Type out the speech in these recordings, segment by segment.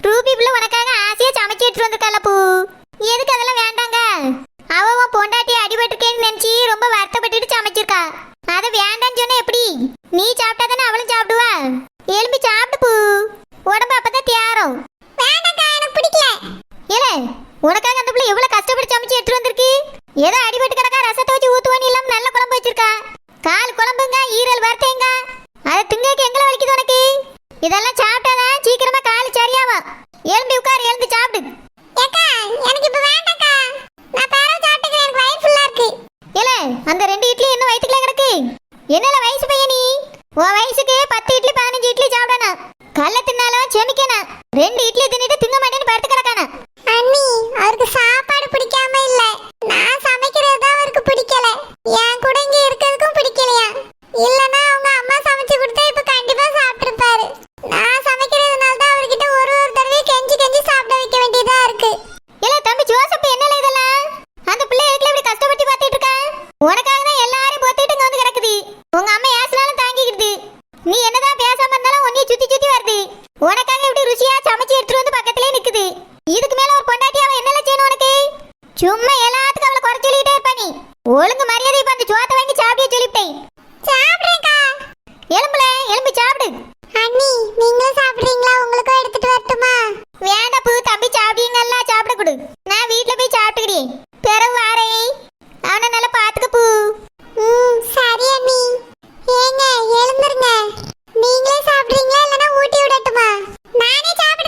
Ruby பிள்ளை உனக்காக ஆசையா சமைச்சு எடுத்துட்டு வந்திருக்கால பூ. எதுக்கு அதெல்லாம் வேண்டாங்க? அவ உன் பொண்டாட்டி அடிபட்டிருக்கேன்னு நினைச்சு ரொம்ப வருத்தப்பட்டுட்டு சமைச்சிருக்கா. அதை வேண்டான்னு சொன்னா எப்படி? நீ சாப்பிட்டா தானே அவளும் சாப்பிடுவா. எலும்பி சாப்பிடு பூ, உடம்பு அப்பதான் தேரும். வேண்டாக்கா, எனக்கு பிடிக்கல. ஏலே, உனக்காக அந்த பிள்ளை எவ்வளவு கஷ்டப்பட்டு சமைச்சு எடுத்துட்டு வந்திருக்கு. ஏதோ அடிபட்டு கிடக்கா, ரசத்தை வச்சு ஊத்துவானி இல்லாம நல்ல குழம்பு வச்சிருக்கா. கால் குழம்புங்க, ஈரல் வறுத்தேங்க. அதை திங்கக்கு எங்களை வலிக்குது உனக்கு? இதெல்லாம் சாப்பிட்டாதான் சீக்கிரமா கால் சரியாவும். எலும்பி உட்காரு, எழுந்து சாப்பிடு. ஏக்கா, எனக்கு இப்ப வேண்டாக்கா. நான் பேரா சாப்பிட்டுக்கிறேன், எனக்கு வயிறு ஃபுல்லா இருக்கு. ஏலே, அந்த 2 இட்லி இன்னும் வயித்துக்குள்ள கிடக்கு. என்னல வயசு பையன் நீ? உன் வயசுக்கு 10 இட்லி 15 இட்லி சாப்பிடணும். கல்ல தின்னாலும் செமிக்கணும். 2 இட்லி தின்னுட்டு திங்க மாட்டேன்னு படுத்து கிடக்கானே. அண்ணி, அவருக்கு சாப்பாடு பிடிக்காம இல்ல, நான் சமைக்கிறது தான் அவருக்கு பிடிக்கல. என் கூட இங்க இருக்கிறதுக்கும் பிடிக்கலையா? இல்லனா அவங்க அம்மா சமைச்சு கொடுத்தா இப்ப கண்டிப்பா சாப்பிட்டுருப்பாரு. நான் சமைக்கிறதுனால தான் அவர்கிட்ட ஒரு தடவை கெஞ்சி கெஞ்சி சாப்பிட வைக்க வேண்டியதா இருக்கு. இல்ல தம்பி ஜோசப், என்னல இதெல்லாம்? அந்த பிள்ளை எதுக்குல இப்படி கஷ்டப்பட்டு பார்த்துட்டு இருக்கா? உனக்காக தான் எல்லாரும் போத்திட்டு இங்க வந்து கிடக்குது. உங்க அம்மா ஏசலாலும் தாங்கிக்கிடுது. நீ என்னதான் பேசாம இருந்தாலும் உன்னைய சுத்தி சுத்தி வருது. உனக்காக இப்படி ருசியா சமைச்சு எடுத்துட்டு வந்து பக்கத்திலே நிக்குது. இதுக்கு மேல ஒரு பொண்டாட்டி அவ என்னல செய்யணும் உனக்கு? சும்மா எல்லாத்துக்கும் அவளை குறை சொல்லிட்டே இருப்பா நீ. ஒழுங்கு மரியாதை இப்ப அந்த சோத்தை வாங்கி சாப்பிட சொல்லிட்டேன். சாப்பிடுறேன்க்கா. எலும்புல எலும்பி சாப்பிடு. அண்ணி, நீங்களும் சாப்பிடுறீங்களா? உங்களுக்கும் எடுத்துட்டு வரட்டுமா? வேண்டாம் பூ, தம்பி சாப்பிடுங்கல்ல, சாப்பிட கொடு. நான் வீட்டுல போய் சாப்பிட்டுக்கிறேன். பிறகு வாரேன். அவனை நல்லா பாத்துக்க பூ. சரி அண்ணி. ஏங்க, எழுந்துருங்க. நீங்களே சாப்பிடுறீங்களா இல்லனா ஊட்டி விடட்டுமா? நானே சாப்பிடுறேன்.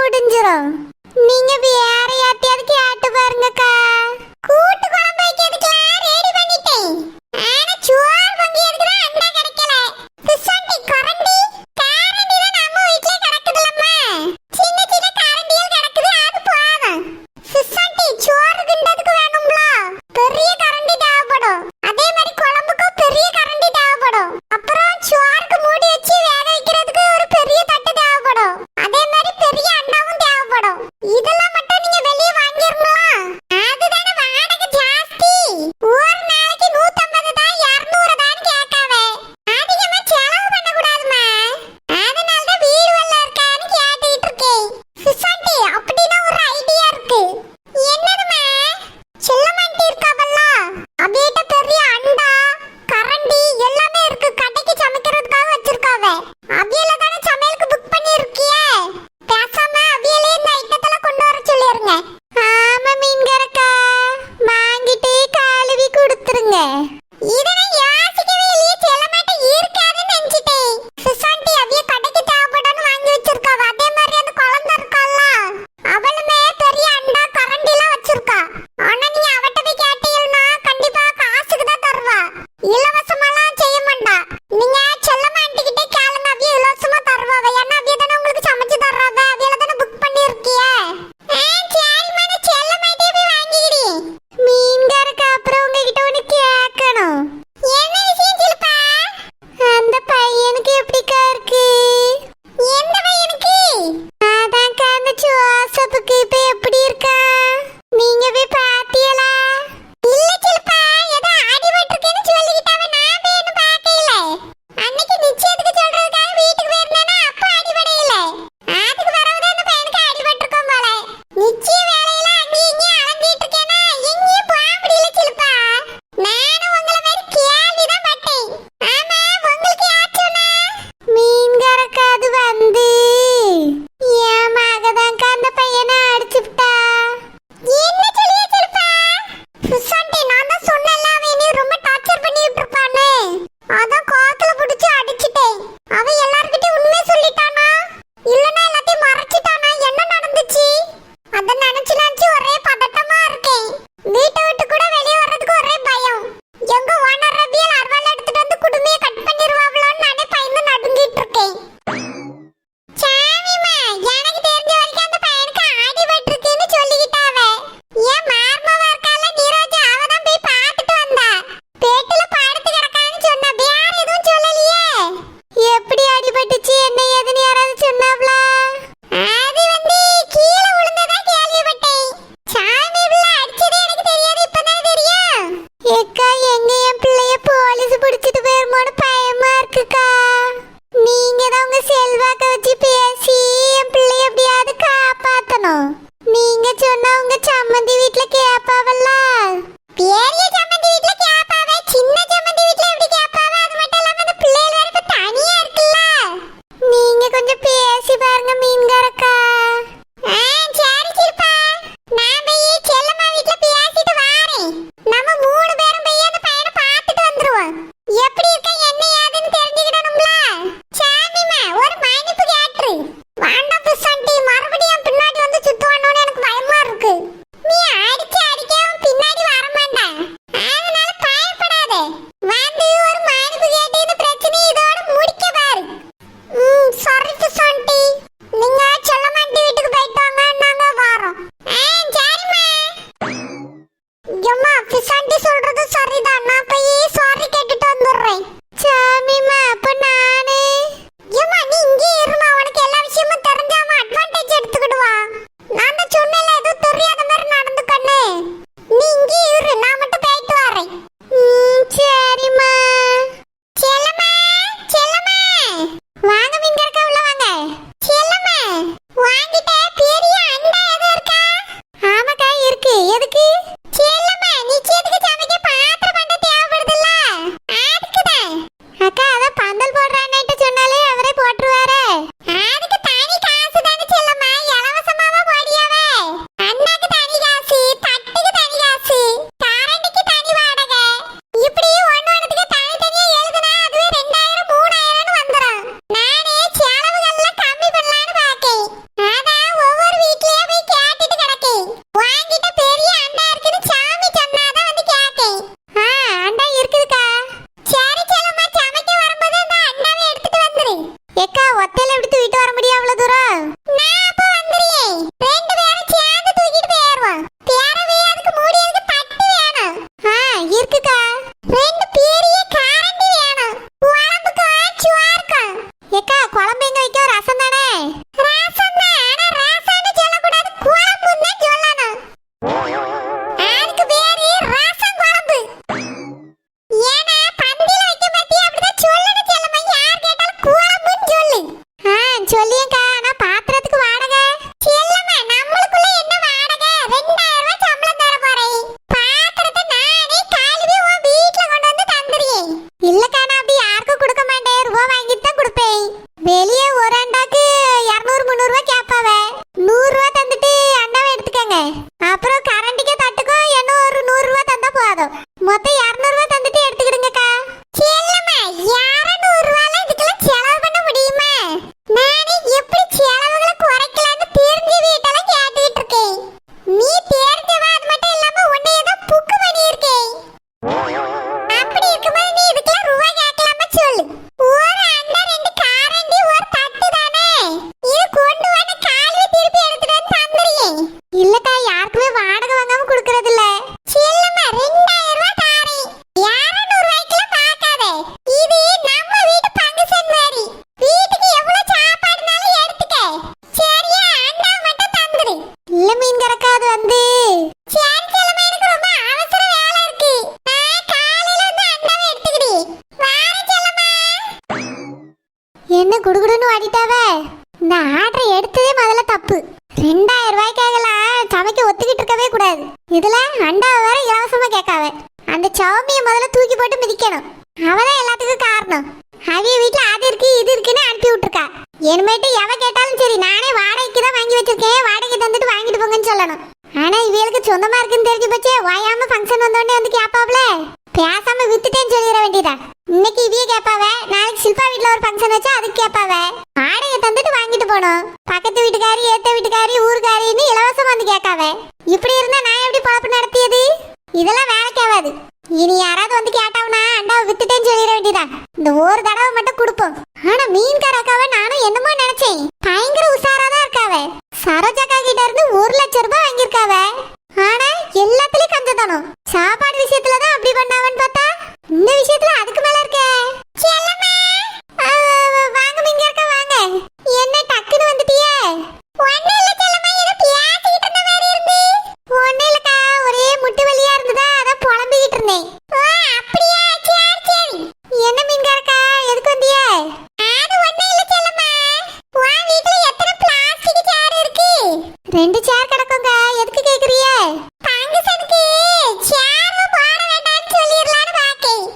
முடிஞ்சிரும். நீங்க வேற யார்ட்டையாவது கேட்டு பாருங்கக்கா. கூட்டு குழம்பு வைக்கிறதுக்குலாம் ரெடி பண்ணிட்டேன். ஆனா சோறு பொங்கியதுக்கு தான் அண்டா கிடைக்கல. பிசாண்டி கரண்டி கரண்டி தான் நம்ம வீட்லயே கிடக்குதுலம்மா. சின்ன சின்ன கரண்டிகள் கிடக்குது, அது போதும். பிசாண்டி சோறு கிண்டதுக்கு வேணும்ல, பெரிய கரண்டி தேவைப்படும். அதே மாதிரி குழம்புக்கும் பெரிய கரண்டி தேவைப்படும். அப்புறம் சோறுக்கு மூடி வச்சு வேக வைக்கிறதுக்கு ஒரு பெரிய தட்டு தேவைப்படும். அதே மாதிரி பெரிய அண்டாவும் தேவைப்படும். இதெல்லாம் மட்டும் நீங்க வெளிய வாங்கிரணுமா? அதுதானே வாடகை ஜாஸ்தி. ஒரு நாளைக்கு 150 தான் 200 தான் கேட்காவே. அதிகமா செலவு பண்ண கூடாதுமா. அதனால தான் வீடு வல்ல இருக்கான்னு கேட்டுட்டு இருக்கேன். சிசாண்டி அப்படினா ஒரு ஐடியா இருக்கு. என்னதுமா? செல்லமாண்டி இருக்காவல்ல, அபியட்ட பெரிய அண்டா கரண்டி எல்லாமே இருக்கு. கடைக்கு சமைக்கிறதுக்காக வச்சிருக்காவே. அபியல தானே சமையலுக்கு புக் பண்ணி இருக்கியே. பேசாம அவியலே இந்த ஐட்டத்தெல்லாம் கொண்டு வர சொல்லிருங்க. ஆமா மீன்காரக்கா, வாங்கிட்டு கழுவி கொடுத்துருங்க. இத நான் யோசிக்கவே இல்லையே, செல்லமாட்ட இருக்காதுன்னு நினைச்சிட்டேன். சிசாண்டி அவிய கடைக்கு தேவைப்படான்னு வாங்கி வச்சிருக்காவ. அதே மாதிரி அந்த குழந்தை இருக்கால, அவளுமே பெரிய அண்டா கரண்டி எல்லாம் வச்சிருக்கா. ஆனா நீங்க அவட்ட போய் கேட்டீங்கன்னா கண்டிப்பா காசுக்கு தான் தருவா, இலவசமாலாம் செய்ய மாட்டா. நீங்க செல்லமாட்டிக்கிட்டே கேளுங்க, அவிய இலவசமா தருவாவ. ஏன்னா அவிய தானே உங்களுக்கு சமைச்சு தர்றாவ, அவியல தானே புக் பண்ணி இருக்கியே. சரிம்மா, நான் செல்லமாட்டியே போய் வாங்கிக்கிடி. மீன்காரக்கா, அப்புறம் உங்ககிட்ட ஒண்ணு கேட்கணும். என்ன விஷயம் சிலுப்பா? அந்த பையனுக்கு எப்படிக்கா இருக்கு? எந்த பையனுக்கு? அதான்க்கா அந்த ஜோசப்புக்கு இப்ப எப்படி இருக்கா? நீங்க போய் பாத்தீங்களா? இல்ல சிலுப்பா, ஏதோ அடிபட்டிருக்குன்னு சொல்லிக்கிட்டாவ. நான் போய் இன்னும் பார்க்கல. அன்னைக்கு நிச்சயத்துக்கு சொல்றதுக்காக வீட்டுக்கு போயிருந்தேனா, அப்ப அடிபடையில. அதுக்கு வரவுதான் அந்த பையனுக்கு அடிபட்டிருக்கும் போல. நிச்சய வேலையில அங்கேயும் இங்கேயும் அலைஞ்சிட்டு இருக்கேனா, எங்கேயும் போக முடியல சிலுப்பா. நானும் உங்களை மாதிரி கேள்விதான் பட்டேன். ஆமா, உங்களுக்கு யார் சொன்னா? மீன்காரக்கா, அது வந்து என் மகதான்க்கா அந்த பையனை அடிச்சு 2000 ரூபாய்க்காகலாம் சமைக்க ஒத்துக்கிட்டு இருக்கவே கூடாது. இதுல அண்டாவை வேற இலவசமா கேட்காவ. அந்த சௌமியை முதல்ல தூக்கி போட்டு மிதிக்கணும். அவதான் எல்லாத்துக்கும் காரணம். அவிய வீட்டுல அது இருக்கு இது இருக்குன்னு அனுப்பி விட்டுருக்கா. இனிமேட்டு எவ கேட்டாலும் சரி நானே வாடகைக்கு தான் வாங்கி வச்சிருக்கேன், வாடகை தந்துட்டு வாங்கிட்டு போங்கன்னு சொல்லணும். ஆனா இவளுக்கு சொந்தமா இருக்குன்னு தெரிஞ்சு போச்சே, வாயாம ஃபங்க்ஷன் வந்தோடனே வந்து கேட்பாப்ல. பேசாம வித்துட்டேன்னு சொல்லிட வேண்டியதா. இன்னைக்கு இவிய கேட்பாவ, நாளைக்கு சில்பா வீட்டுல ஒரு ஃபங்க்ஷன் வச்சா அதுக்கு கேட்பாவ. வாடகை தந்துட்டு வாங்கிட்டு போனோம். பக்கத்து வீட்டுக்காரி ஏத்த வீட்டுக்காரி ஊருக்காரின்னு இலவசம் வந்து கேட்காவ. இப்படி இருந்தா நான் எப்படி பொழப்பு நடத்தியது? இதெல்லாம் வேலைக்கு ஆகாது. இனி யாராவது வந்து கேட்டாவனா அண்டாவை வித்துட்டேன்னு சொல்லிட வேண்டியதா. இந்த ஒரு தடவை மட்டும் கொடுப்போம். ஆனா மீன்கார அக்காவை நானும் என்னமோ நினைச்சேன், பயங்கர உஷாரா தான் இருக்காவ. சரோஜாக்கா கிட்ட இருந்து 1,00,000 ரூபாய் வாங்கியிருக்காவ. ஆனா எல்லாத்துலயும் கஞ்சதானம். சாப்பாடு விஷயத்துலதான் அப்படி பண்ணாவன்னு பார்த்தா இந்த விஷயத்துல அதுக்கு மேல இருக்கே. வாங்க மீன்காரக்கா வாங்க. என்ன டக்குன்னு வந்துட்டியே? ஒண்ணும் இல்ல செல்லம்மா, ஏதோ பேசிக்கிட்டு இருந்த மாதிரி இருந்து. ஒண்ணும் இல்லக்கா, ஒரே முட்டு வலியா இருந்ததா, அதான் புலம்பிக்கிட்டு இருந்தேன். அப்படியா? சரி சரி. என்ன மீன்காரக்கா, எதுக்கு வந்தியே? அது ஒண்ணும் இல்ல செல்லம்மா, உன் வீட்டுல எத்தனை பிளாஸ்டிக் சேர் இருக்கு? 2 சேர் கிடக்குங்க. எதுக்கு கேக்குறிய? ஃபங்க்ஷனுக்கு சேர் போட வேண்டாம்னு சொல்லிரலாம்னு பாக்கேன்.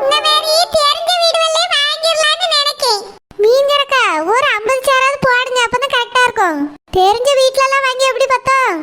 இந்த மாதிரி தெரிஞ்ச வீடுவல்லே வாங்கிரலாம்னு நினைக்கேன். மீன்காரக்கா, ஒரு 50 சேராவது போடுங்க, அப்பதான் கரெக்டா இருக்கும். தெரிஞ்ச வீட்ல எல்லாம் வாங்கி எப்படி பார்த்தோம்?